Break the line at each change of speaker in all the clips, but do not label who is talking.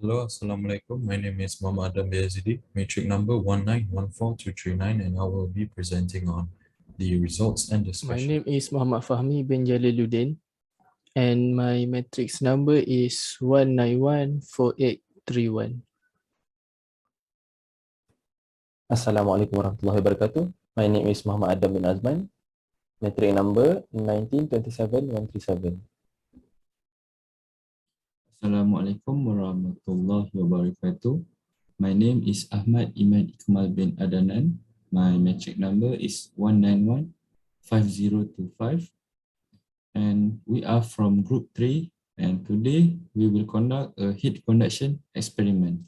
Hello, Assalamualaikum. My name is Muhammad Azidi, matric number 1914239, and I will be presenting on the results and
My
discussion.
name is Muhammad Fahmi bin Jalilluddin and my matrix number is 1914831.
Assalamualaikum warahmatullahi wabarakatuh. My name is Muhammad Adam bin Azman. Metric number 1927137.
Assalamualaikum warahmatullahi wabarakatuh. My name is Ahmad Iman Ikmal bin Adanan. My metric number is 1915025. And we are from group 3, and today we will conduct a heat conduction experiment.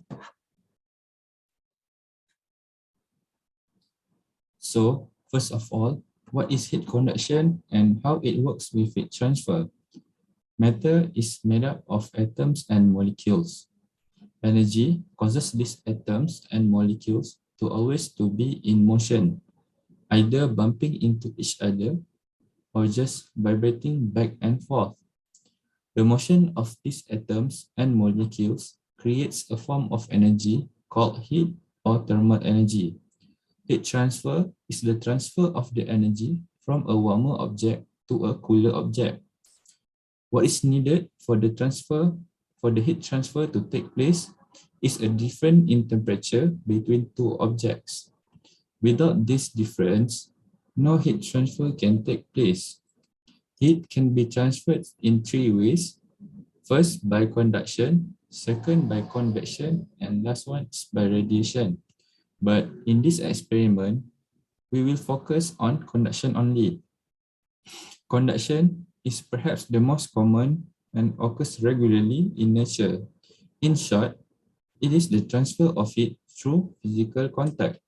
So, first of all, what is heat conduction and how it works with heat transfer? Matter is made up of atoms and molecules. Energy causes these atoms and molecules to always to be in motion, either bumping into each other or just vibrating back and forth. The motion of these atoms and molecules creates a form of energy called heat or thermal energy. Heat transfer is the transfer of the energy from a warmer object to a cooler object. What is needed for the heat transfer to take place is a difference in temperature between two objects. Without this difference, no heat transfer can take place. Heat can be transferred in three ways. First, by conduction, second, by convection, and last one is by radiation. But in this experiment, we will focus on conduction only. Conduction is perhaps the most common and occurs regularly in nature. In short, it is the transfer of heat through physical contact.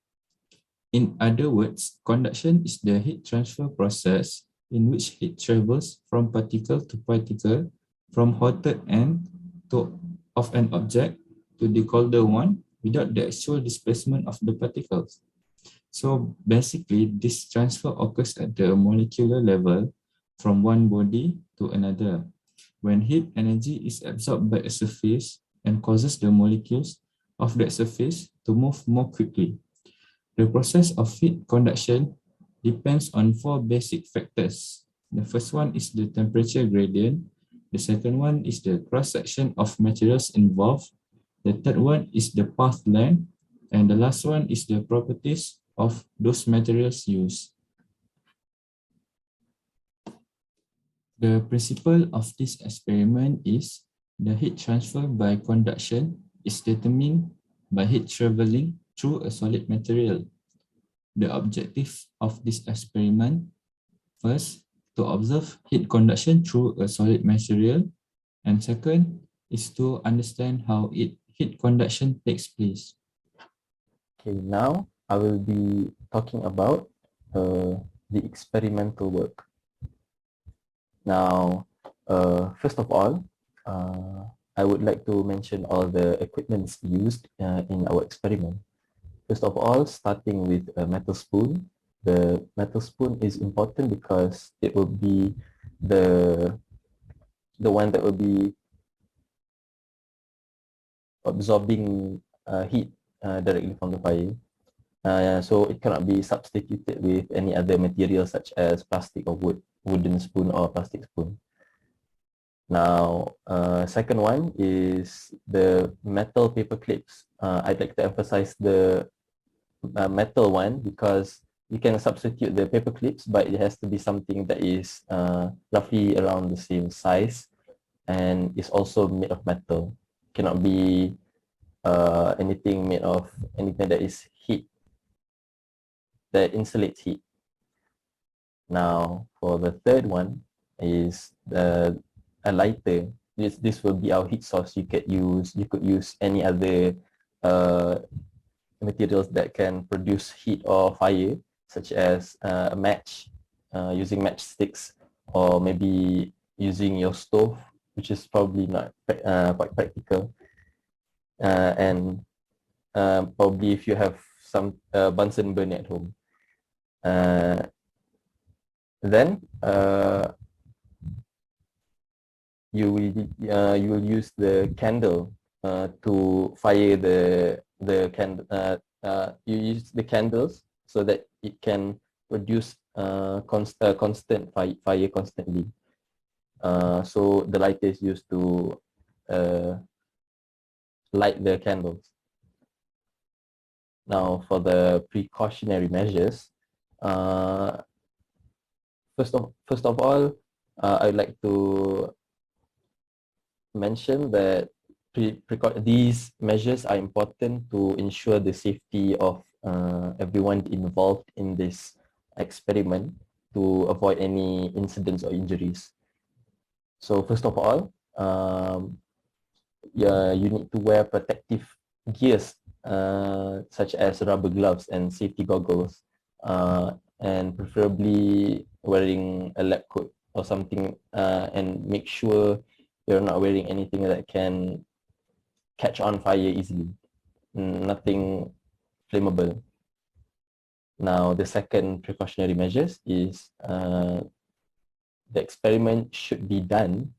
In other words, conduction is the heat transfer process in which heat travels from particle to particle, from hotter end of an object to the colder one without the actual displacement of the particles. So basically, this transfer occurs at the molecular level from one body to another, when heat energy is absorbed by a surface and causes the molecules of that surface to move more quickly. The process of heat conduction depends on four basic factors. The first one is the temperature gradient. The second one is the cross-section of materials involved. The third one is the path length. And the last one is the properties of those materials used. The principle of this experiment is the heat transfer by conduction is determined by heat traveling through a solid material. The objective of this experiment, first, to observe heat conduction through a solid material, and second, is to understand how heat conduction takes place.
Okay, now I will be talking about the experimental work. Now, first of all, I would like to mention all the equipments used in our experiment. First of all, starting with a metal spoon. The metal spoon is important because it will be the one that will be absorbing heat directly from the fire. So it cannot be substituted with any other material such as plastic or wooden spoon or plastic spoon. Now, second one is the metal paper clips. I'd like to emphasize the metal one because you can substitute the paper clips, but it has to be something that is roughly around the same size and is also made of metal. Cannot be anything made of anything that is heat, that insulates heat. Now, for the third one is a lighter. This will be our heat source. You could use any other materials that can produce heat or fire, such as a match, using matchsticks, or maybe using your stove, which is probably not quite practical. And probably if you have some Bunsen burner at home. Then you will use the candle to fire you use the candles so that it can produce constant fire constantly. So the lighter is used to light the candles. Now for the precautionary measures, first of all, I'd like to mention that these measures are important to ensure the safety of everyone involved in this experiment to avoid any incidents or injuries. So first of all, you need to wear protective gears such as rubber gloves and safety goggles, and preferably wearing a lab coat or something, and make sure you're not wearing anything that can catch on fire easily, nothing flammable. Now, the second precautionary measures is the experiment should be done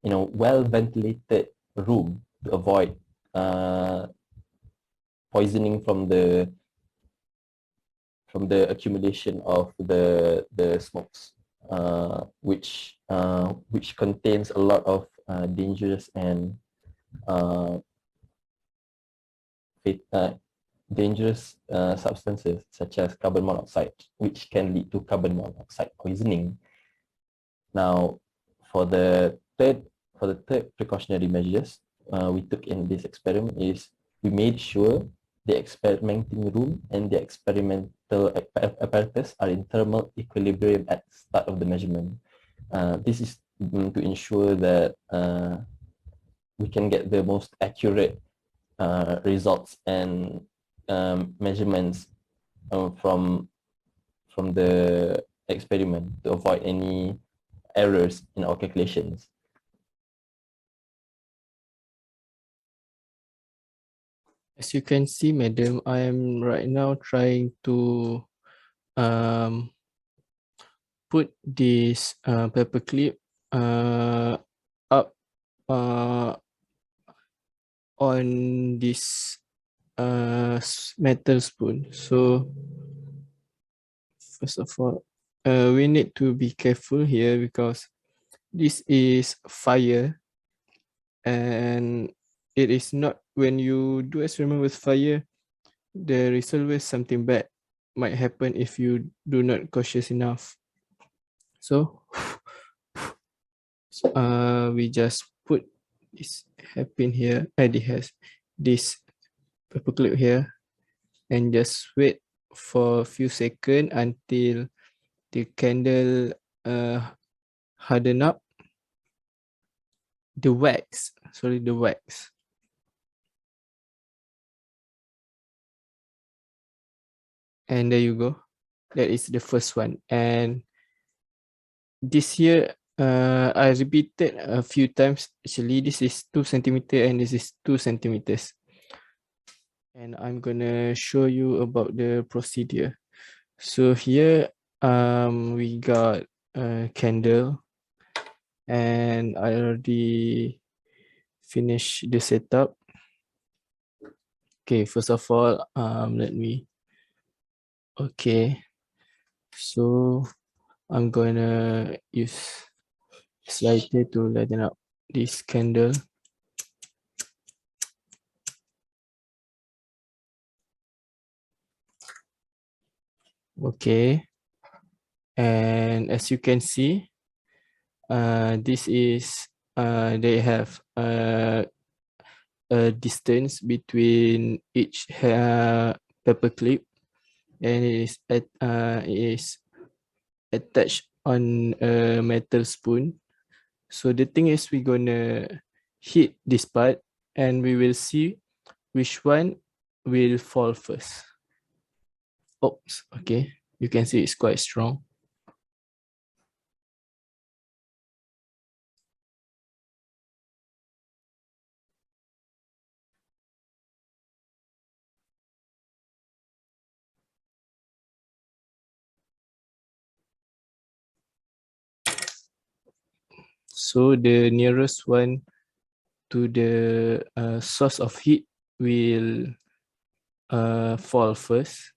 in a well-ventilated room to avoid poisoning from the accumulation of the smokes, which contains a lot of dangerous and substances such as carbon monoxide, which can lead to carbon monoxide poisoning. Now, for the third precautionary measures we took in this experiment is we made sure the experimenting room and the experimental apparatus are in thermal equilibrium at the start of the measurement. This is to ensure that we can get the most accurate results and measurements from the experiment to avoid any errors in our calculations.
As you can see, madam, I am right now trying to put this paper clip up on this metal spoon. So first of all, we need to be careful here because this is fire, and it is not, when you do experiment with fire, there is always something bad might happen if you do not cautious enough. So we just put this hairpin here, it has this paper clip here, and just wait for a few seconds until the candle harden up. The wax. And there you go. That is the first one. And this here, I repeated a few times. Actually, this is 2 centimeters and this is 2 centimeters. And I'm gonna show you about the procedure. So here, we got a candle, and I already finished the setup. Okay, first of all, so I'm gonna use this lighter to lighten up this candle. Okay, and as you can see, this is they have a distance between each paper clip, and it is attached on a metal spoon. So the thing is, we're gonna hit this part and we will see which one will fall first. Oops, okay, you can see it's quite strong. So the nearest one to the source of heat will fall first.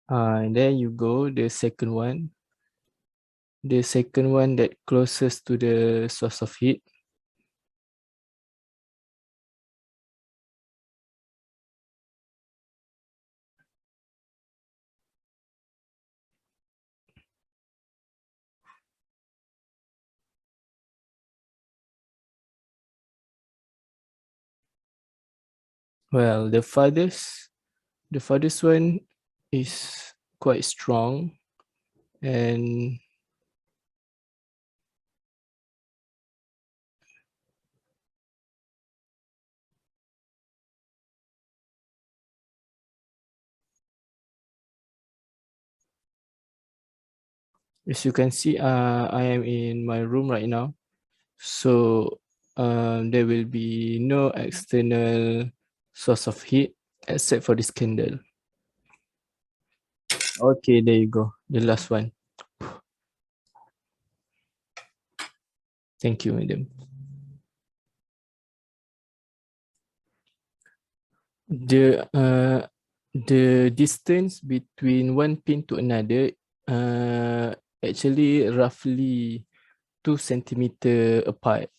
And then you go the second one. The second one that closest to the source of heat. Well, the farthest one is quite strong, and as you can see, I am in my room right now, so there will be no external source of heat except for this candle. Okay, there you go, the last one. Thank you, madam. The distance between one pin to another actually roughly 2 centimeter apart.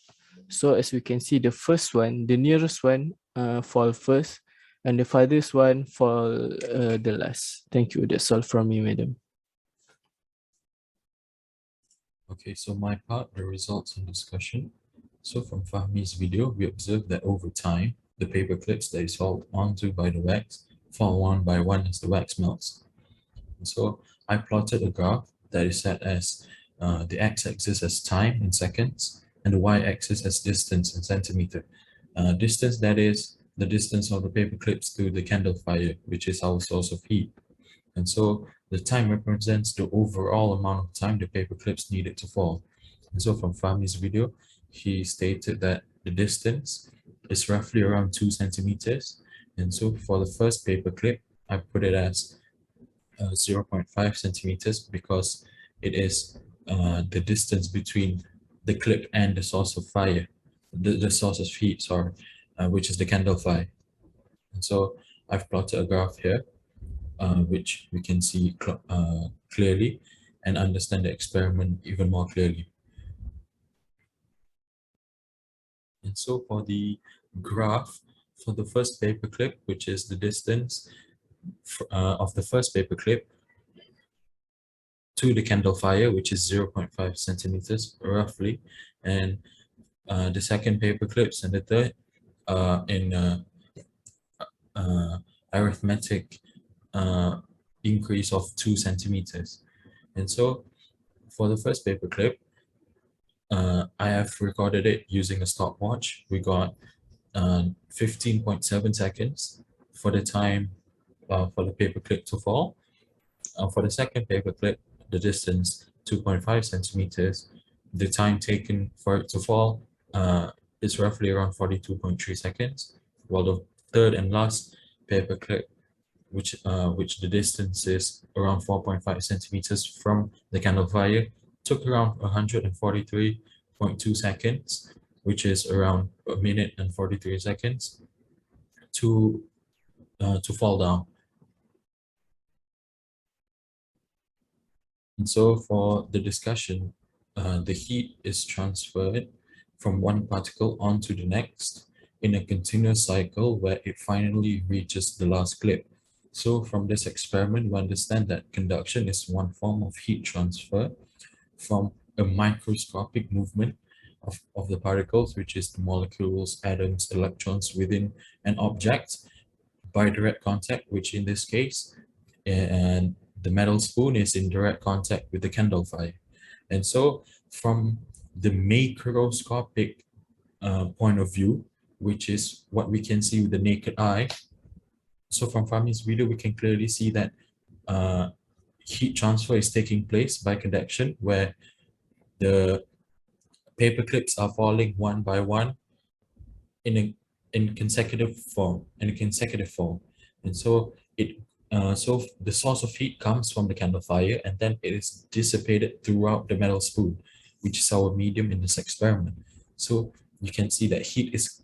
So as we can see, the first one, the nearest one fall first, and the farthest one fall the last. Thank you. That's all from me, madam.
Okay, so my part, the results and discussion. So from Fahmi's video, we observed that over time, the paper clips that is held onto by the wax fall one by one as the wax melts. And so I plotted a graph that is set as the x-axis as time in seconds and the y-axis as distance in centimeter. Distance, that is the distance of the paper clips to the candle fire, which is our source of heat. And so the time represents the overall amount of time the paper clips needed to fall. And so from Fahmi's video, he stated that the distance is roughly around 2 centimeters. And so for the first paper clip, I put it as 0.5 centimeters because it is the distance between the clip and the source of fire, the source of heat, sorry, which is the candle fire. And so I've plotted a graph here, which we can see clearly and understand the experiment even more clearly. And so for the graph, for the first paper clip, which is the distance of the first paper clip to the candle fire, which is 0.5 centimeters roughly, and the second paper clips and the third in arithmetic increase of 2 centimeters. And so for the first paper clip, I have recorded it using a stopwatch. We got 15.7 seconds for the time for the paper clip to fall. For the second paper clip, the distance 2.5 centimeters. The time taken for it to fall is roughly around 42.3 seconds, while the third and last paper clip, which the distance is around 4.5 centimeters from the candle fire, took around 143.2 seconds, which is around a minute and 43 seconds to fall down. And so for the discussion, the heat is transferred from one particle onto the next in a continuous cycle where it finally reaches the last clip. So from this experiment, we understand that conduction is one form of heat transfer from a microscopic movement of the particles, which is the molecules, atoms, electrons within an object by direct contact, which in this case, and the metal spoon is in direct contact with the candle fire. And so from the macroscopic point of view, which is what we can see with the naked eye, so from Fahmi's video, we can clearly see that heat transfer is taking place by conduction, where the paper clips are falling one by one in a consecutive form, and so the source of heat comes from the candle fire, and then it is dissipated throughout the metal spoon, which is our medium in this experiment. So you can see that heat is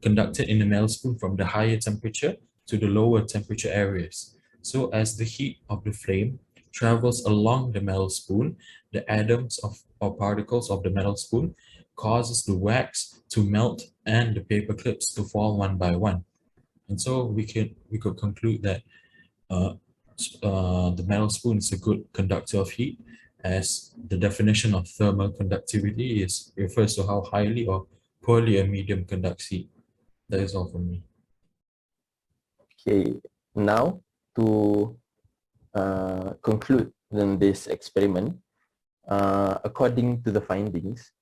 conducted in the metal spoon from the higher temperature to the lower temperature areas. So as the heat of the flame travels along the metal spoon, the atoms of or particles of the metal spoon causes the wax to melt and the paper clips to fall one by one. And so we could conclude that the metal spoon is a good conductor of heat, as the definition of thermal conductivity refers to how highly or poorly a medium conducts heat. That is all from me.
Okay, now to conclude this experiment, according to the findings,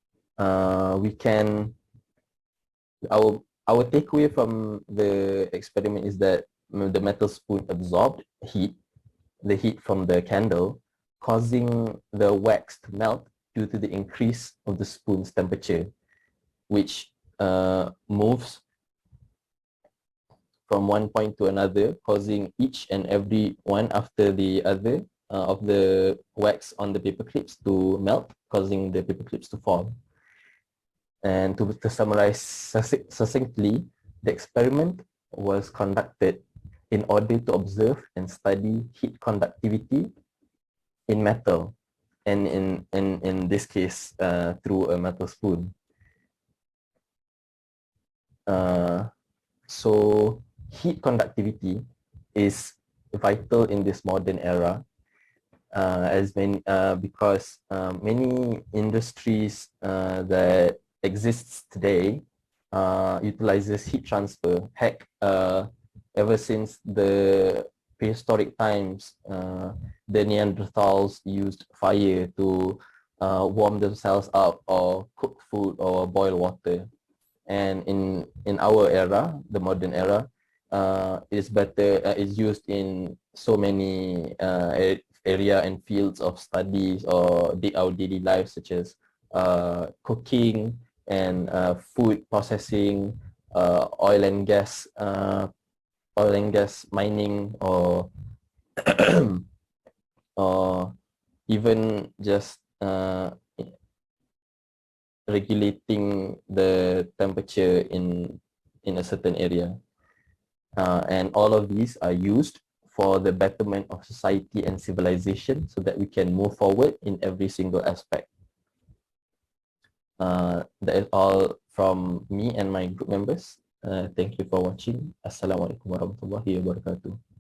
we can our takeaway from the experiment is that the metal spoon absorbed the heat from the candle, causing the wax to melt due to the increase of the spoon's temperature, which moves from one point to another, causing each and every one after the other of the wax on the paper clips to melt, causing the paper clips to fall. And to summarize succinctly, the experiment was conducted in order to observe and study heat conductivity in metal, and in this case through a metal spoon. So heat conductivity is vital in this modern era, because many industries that exists today utilizes heat transfer. Heck, ever since the prehistoric times, the Neanderthals used fire to warm themselves up or cook food or boil water. And in our era, the modern era, is used in so many area and fields of studies or our daily lives, such as cooking and food processing, oil and gas mining, or or even just regulating the temperature in a certain area. And all of these are used for the betterment of society and civilization, so that we can move forward in every single aspect. That is all from me and my group members. Thank you for watching. Assalamualaikum warahmatullahi wabarakatuh.